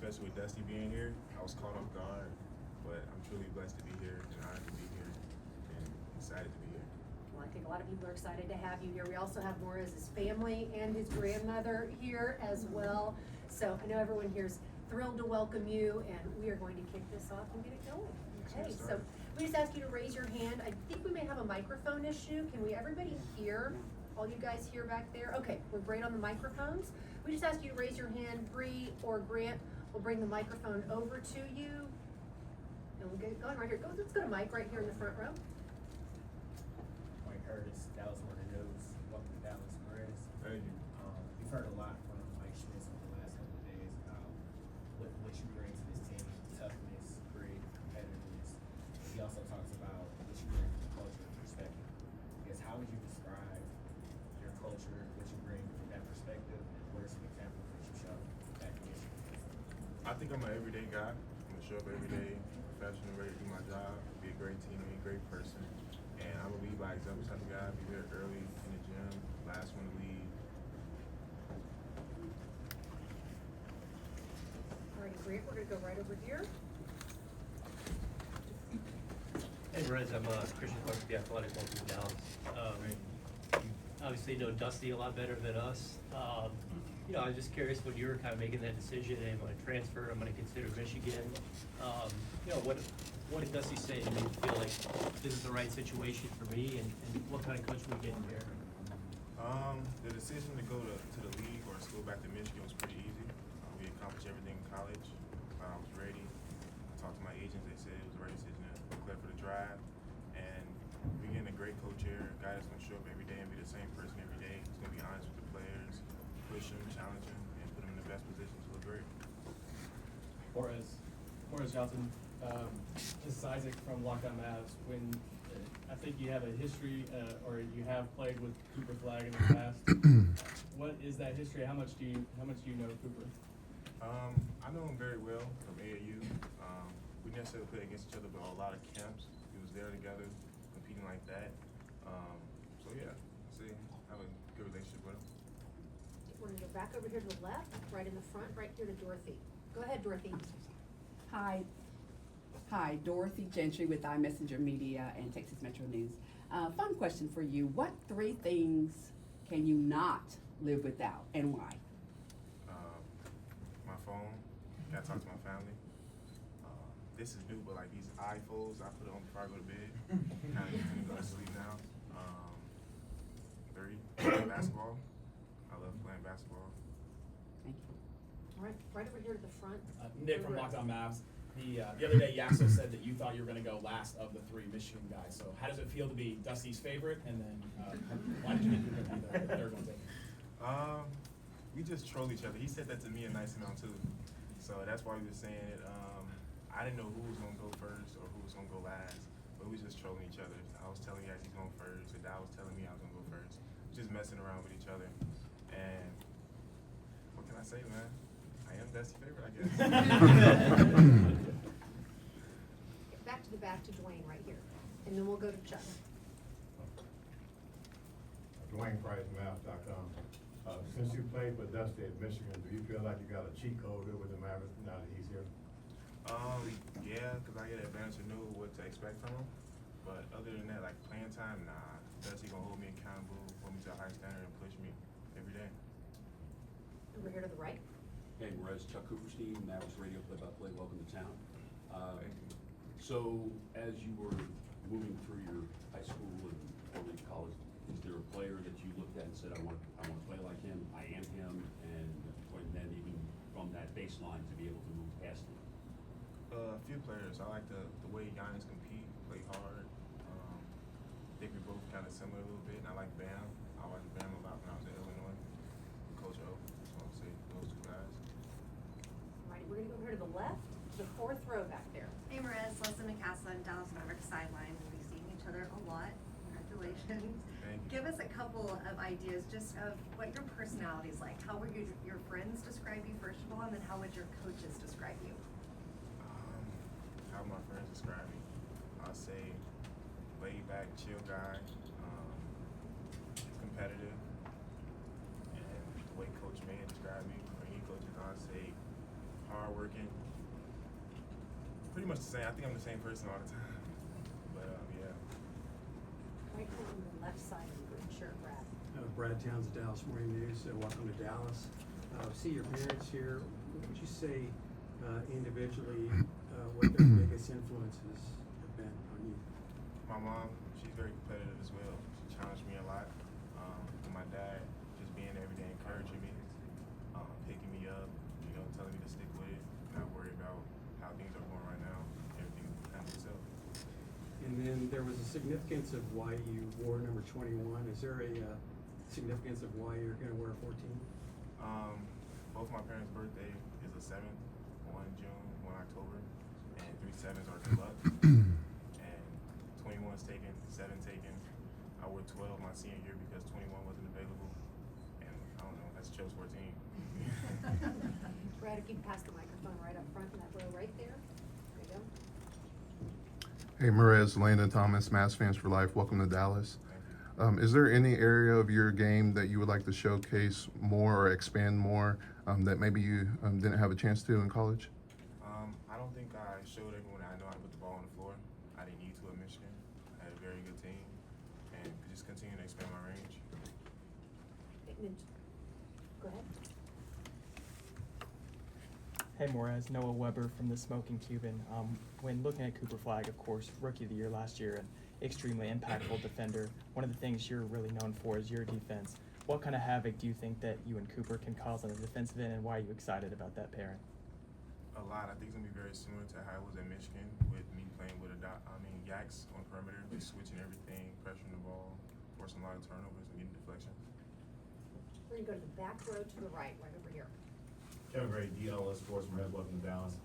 especially with Dusty being here. I was caught off guard, but I'm truly blessed to be here and honored to be here and excited to be here. Well, I think a lot of people are excited to have you here. We also have Morez's family and his grandmother here as well. So I know everyone here is thrilled to welcome you, and we are going to kick this off and get it going. Okay, so we just ask you to raise your hand. I think we may have a microphone issue. Can everybody hear? All you guys here back there? Okay, we're great on the microphones. We just ask you to raise your hand. Bree or Grant will bring the microphone over to you. And we'll get it going right here. Let's go to Mike right here in the front row. Mike Curtis, Dallas Morning News. Welcome to Dallas, Morez. Thank you. We've heard a lot from Mike Schmitz over the last couple of days about what you bring to this team, toughness, grit, competitiveness. He also talks about what you bring from the culture perspective. I guess, how would you describe your culture, what you bring from that perspective, and what are some examples that you show back in Michigan? I think I'm an everyday guy. I'm gonna show up every day, professional, ready to do my job, be a great teammate, great person. And I'm a lead by example type of guy. Be there early in the gym, last one to leave. Alrighty, Grant, we're gonna go right over here. Hey, Morez, I'm Christian Clark with The Athletic, welcome to Dallas. You obviously know Dusty a lot better than us. I was just curious when you were kind of making that decision, I'm going to transfer, I'm going to consider Michigan. What did Dusty say to make you feel like this is the right situation for me, and what kind of coach we getting here? The decision to go to the league or school back to Michigan was pretty easy. We accomplished everything in college. I was ready. I talked to my agents. They said it was the right decision to clear for the drive. And we're getting a great coach here, a guy that's going to show up every day and be the same person every day. He's going to be honest with the players, push them, challenge them, and put them in the best position to look great. Morez Johnson, this is Isaac from Lockdown Mavs. When I think you have a history, or you have played with Cooper Flag in the past. What is that history? How much do you know Cooper? I know him very well from AAU. We necessarily played against each other, but a lot of camps. We was there together, competing like that. So yeah, I have a good relationship with him. We're gonna go back over here to the left, right in the front, right here to Dorothy. Go ahead, Dorothy. Hi, Dorothy Gentry with iMessenger Media and Texas Metro News. Fun question for you. What 3 things can you not live without, and why? My phone. Gotta talk to my family. This is new, but like these iPhones, I put it on before I go to bed. Kind of get me to go to sleep now. 3, basketball. I love playing basketball. Thank you. All right, right over here to the front. Nick from Lockdown Mavs. The other day, Yaxo said that you thought you were going to go last of the 3 Michigan guys. So how does it feel to be Dusty's favorite? And then why did you think you were going to be the third one taken? We just troll each other. He said that to me a nice amount too. So that's why we were saying it. I didn't know who was going to go first or who was going to go last. But we was just trolling each other. I was telling Yax he's going first. And Dad was telling me I was going to go first. Just messing around with each other. And what can I say, man? I am Dusty's favorite, I guess. Back to Dwayne right here, and then we'll go to Chuck. Dwayne Price, Mavs.com. Since you played for Dusty at Michigan, do you feel like you got a cheat code here with the Mavericks now that he's here? Yeah, because I get an advantage to know what to expect from him. But other than that, like playing time, nah. Dusty gonna hold me accountable, hold me to a high standard, and push me every day. Over here to the right. Hey, Morez, Chuck Cooperstein, Mavericks Radio play-by-play. Welcome to town. Thank you. So, as you were moving through your high school and early college, is there a player that you looked at and said, I want to play like him, I am him, and then even from that baseline to be able to move past him? A few players. I like the way Giannis compete, play hard. I think we both kind of similar a little bit. And I like Bam. I watched Bam a lot when I was in Illinois. Coach O. So I'll say those 2 guys. All right, we're gonna go here to the left, the 4th row back there. Hey Morez, Leslie McCaslin on Dallas Mavericks sideline. We'll be seeing each other a lot. Congratulations. Thank you. Give us a couple of ideas just of what your personality is like. How would your friends describe you first of all, and then how would your coaches describe you? How my friends describe me? I'll say laid back, chill guy, competitive, and the way Coach May described me, or any coaches, I'll say hard working. Pretty much the same. I think I'm the same person all the time. But yeah. Right here on the left side of the green shirt, Brad. Brad Towns, Dallas Morning News. Welcome to Dallas. See your parents here. What would you say individually what their biggest influences have been on you? My mom, she's very competitive as well. She challenged me a lot. And my dad, just being there every day, encouraging me, picking me up, telling me to stick with it, not worry about how things are going right now. Everything handles itself. And then there was a significance of why you wore number 21. Is there a significance of why you're going to wear 14? Both my parents' birthday is the 7th, 1 June, 1 October, and 3 7s are good luck. And 21's taken, 7 taken. I wore 12 my senior year because 21 wasn't available. And I don't know, that's chose 14. Brad, if you can pass the microphone right up front in that row right there. There you go. Hey, Morez, Landon Thomas, Mavs fans for life. Welcome to Dallas. Thank you. Is there any area of your game that you would like to showcase more or expand more that maybe you didn't have a chance to in college? I don't think I showed everyone I know how to put the ball on the floor. I didn't need to at Michigan. I had a very good team and just continue to expand my range. Go ahead. Hey Morez, Noah Weber from the Smoking Cuban. When looking at Cooper Flag, of course, Rookie of the Year last year and extremely impactful defender, one of the things you're really known for is your defense. What kind of havoc do you think that you and Cooper can cause on the defensive end, and why are you excited about that pairing? A lot. I think it's gonna be very similar to how it was at Michigan with me playing with Yaks on perimeter, just switching everything, pressuring the ball, forcing a lot of turnovers and getting deflections. We're gonna go to the back row to the right over here. Kevin Gray, DLS Sports, Morez, welcome to Dallas.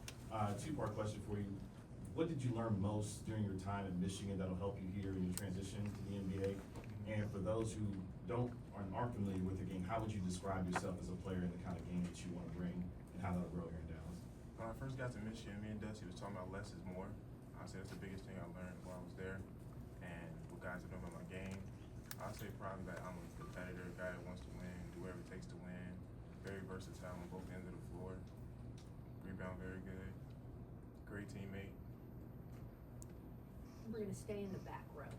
Two-part question for you. What did you learn most during your time in Michigan that'll help you here in your transition to the NBA? And for those who aren't familiar with the game, how would you describe yourself as a player and the kind of game that you want to bring and how that'll grow here in Dallas? When I first got to Michigan, me and Dusty was talking about less is more. I said that's the biggest thing I learned while I was there. And what guys are doing about my game, I'd say probably that I'm a competitor, a guy that wants to win, do whatever it takes to win. Very versatile on both ends of the floor. Rebound very good. Great teammate. We're gonna stay in the back row.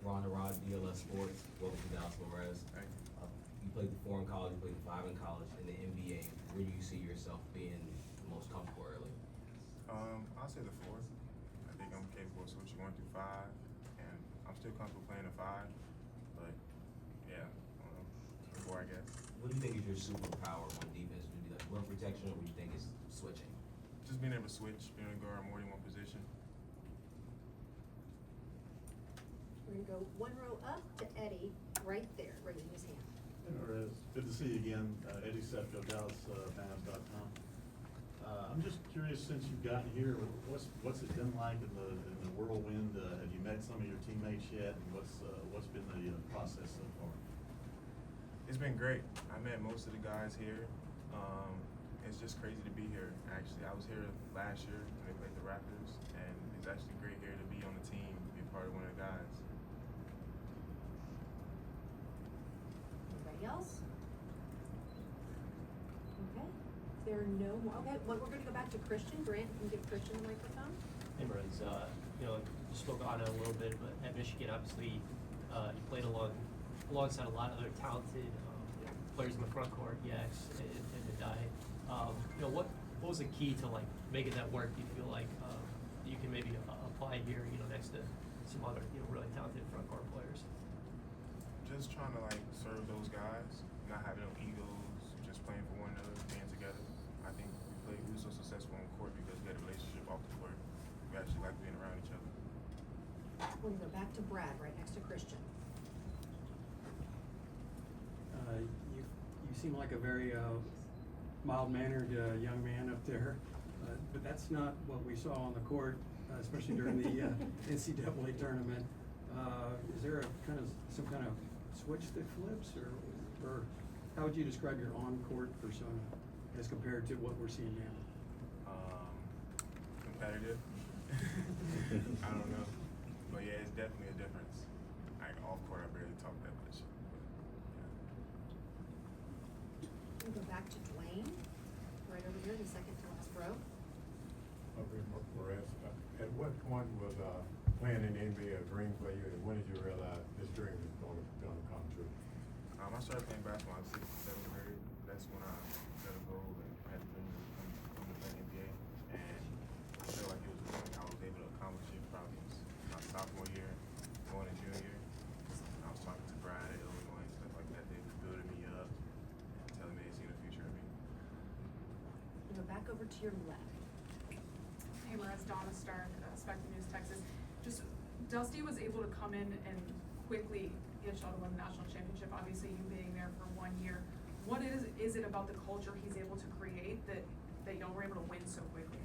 Ron Rod, DLS Sports, welcome to Dallas Morez. Thank you. You played the 4 in college, you played the 5 in college. In the NBA, where do you see yourself being the most comfortable early? I'll say the 4th. I think I'm capable of switching 1 through 5, and I'm still comfortable playing the 5. But yeah, I don't know. 4, I guess. What do you think is your superpower on defense? Would it be like rim protection, or would you think it's switching? Just being able to switch, being able to guard more than one position. We're gonna go one row up to Eddie, right there, raising his hand. Morez, good to see you again. Eddie Sefko, DallasMavs.com. I'm just curious, since you've gotten here, what's it been like in the whirlwind? Have you met some of your teammates yet? And what's been the process so far? It's been great. I met most of the guys here. It's just crazy to be here, actually. I was here last year when they played the Raptors, and it's actually great here to be on the team, be a part of one of the guys. Anybody else? Okay, if there are no more, okay, well, we're gonna go back to Christian. Grant, can you give Christian the microphone? Hey, Morez, you spoke on it a little bit, but at Michigan, obviously, you played alongside a lot of other talented players in the front court, Yaks and the Dye. What was the key to making that work? Do you feel like you can maybe apply here, next to some other really talented front court players? Just trying to serve those guys, not having no egos, just playing for one another, being together. I think we were so successful on the court because we had a relationship off the court. We actually like being around each other. We're gonna go back to Brad, right next to Christian. You seem like a very mild-mannered young man up there, but that's not what we saw on the court, especially during the NCAA tournament. Is there some kind of switch that flips, or how would you describe your on-court persona as compared to what we're seeing now? Competitive. I don't know, but yeah, it's definitely a difference. Off court, I barely talk that much. We'll go back to Dwayne, right over here, the second to last Morez, at what point was, playing in the NBA a dream for you, and when did you realize this dream is gonna come true? I started playing basketball in 6th and 7th grade. That's when I set a goal and had a dream to come to play in the NBA. And I feel like it was a dream I was able to accomplish it probably my sophomore year, going to junior year. I was talking to Brad at Illinois and stuff like that. They were building me up and telling me they see the future in me. You go back over to your left. Hey, Morez, Donna Stark, Spectrum News, Texas. Just, Dusty was able to come in and quickly get y'all to win the national championship, obviously you being there for 1 year. What is it about the culture he's able to create that y'all were able to win so quickly?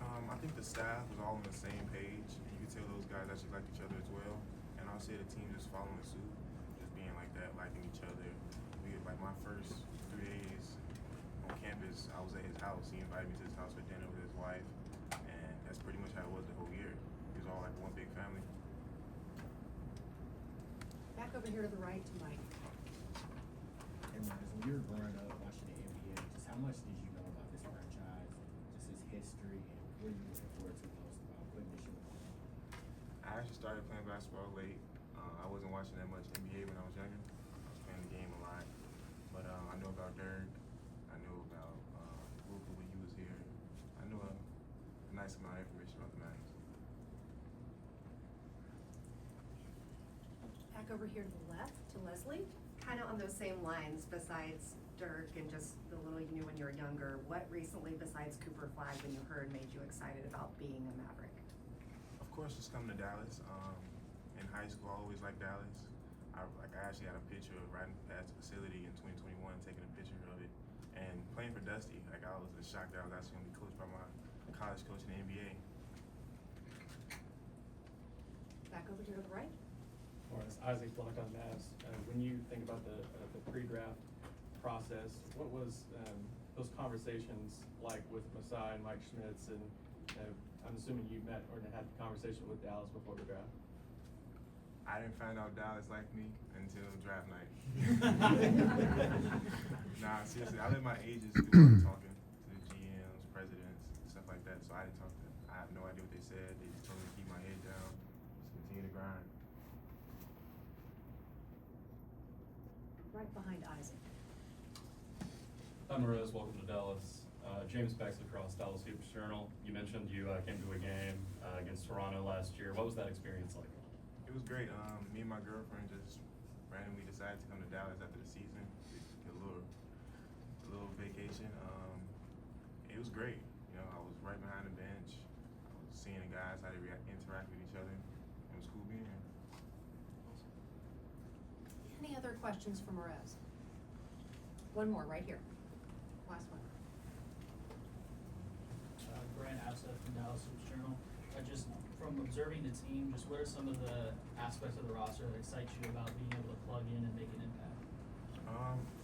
I think the staff was all on the same page, and you could tell those guys actually liked each other as well. And I'll say the team just following suit, just being like that, liking each other. Like my first 3 days on campus, I was at his house. He invited me to his house for dinner with his wife, and that's pretty much how it was the whole year. It was all like one big family. Back over here to the right to Mike. And Morez, when you were growing up watching the NBA, just how much did you know about this franchise, just its history, and what are you looking forward to most about putting this year on? I actually started playing basketball late. I wasn't watching that much NBA when I was younger. I was playing the game a lot. But I know about Dirk. I know about Luka when he was here. I know a nice amount of information about the Mavs. Back over here to the left to Leslie. Kind of on those same lines, besides Dirk and just the little you knew when you were younger, what recently besides Cooper Flag when you heard made you excited about being a Maverick? Of course, just coming to Dallas. In high school, I always liked Dallas. I actually had a picture of riding past the facility in 2021, taking a picture of it, and playing for Dusty. Like I was just shocked that I was actually gonna be coached by my college coach in the NBA. Back over here to the right. Morez, Isaac, Locked On Mavs. When you think about the pre-draft process, what was those conversations like with Masai and Mike Schmitz? And I'm assuming you met or had a conversation with Dallas before the draft. I didn't find out Dallas liked me until draft night. Nah, seriously, I let my agents do all the talking to the GMs, presidents, stuff like that. So I didn't talk to them. I have no idea what they said. They just told me to keep my head down, just continue to grind. Right behind Isaac. Hi, Morez. Welcome to Dallas. James Becks across Dallas Hoops Journal. You mentioned you came to a game against Toronto last year. What was that experience like? It was great. Me and my girlfriend just randomly decided to come to Dallas after the season, get a little vacation. It was great. You know, I was right behind the bench. I was seeing the guys how they interact with each other. It was cool being here. Any other questions for Morez? One more right here. Last one. Brian Abseth from Dallas Hoops Journal. Just from observing the team, just what are some of the aspects of the roster that excite you about being able to plug in and make an impact?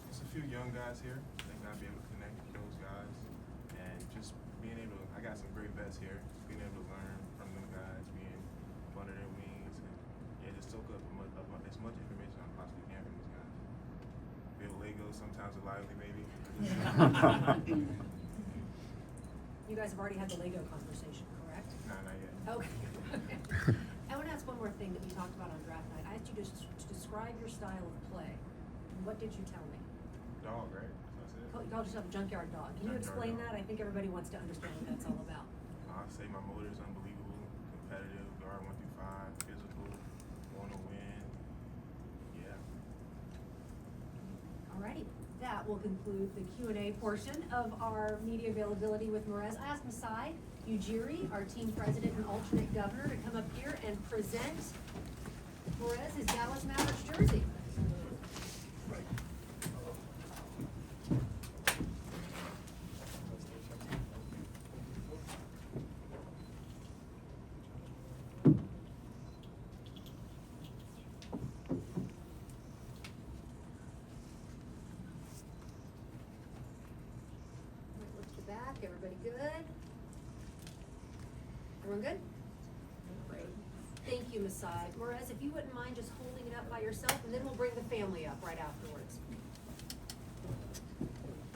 There's a few young guys here. I think I'll be able to connect with those guys, and just being able to. I got some great vets here. Being able to learn from them guys, being under their wings, and yeah, just soak up as much information I possibly can from these guys. Build Legos sometimes a lively baby. You guys have already had the Lego conversation, correct? Nah, not yet. Okay. I want to ask one more thing that we talked about on draft night. I asked you to describe your style of play. What did you tell me? Dog, right? That's it. You called yourself a junkyard dog. Can you Junkyard explain dog. that? I think everybody wants to understand what that's all about. I'd say my motor is unbelievable, competitive, guard 1 through 5, physical, want to win. Yeah. Alrighty, that will conclude the Q&A portion of our media availability with Morez. I asked Masai Ujiri, our team president and alternate governor, to come up here and present Morez his Dallas Mavericks jersey. Look to the back, everybody good? Everyone good? Great. Thank you, Masai. Morez, if you wouldn't mind just holding it up by yourself, and then we'll bring the family up right afterwards.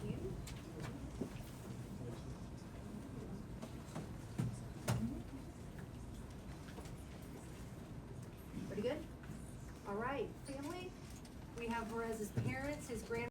Thank you. Pretty good? All right, family, we have Morez's parents, his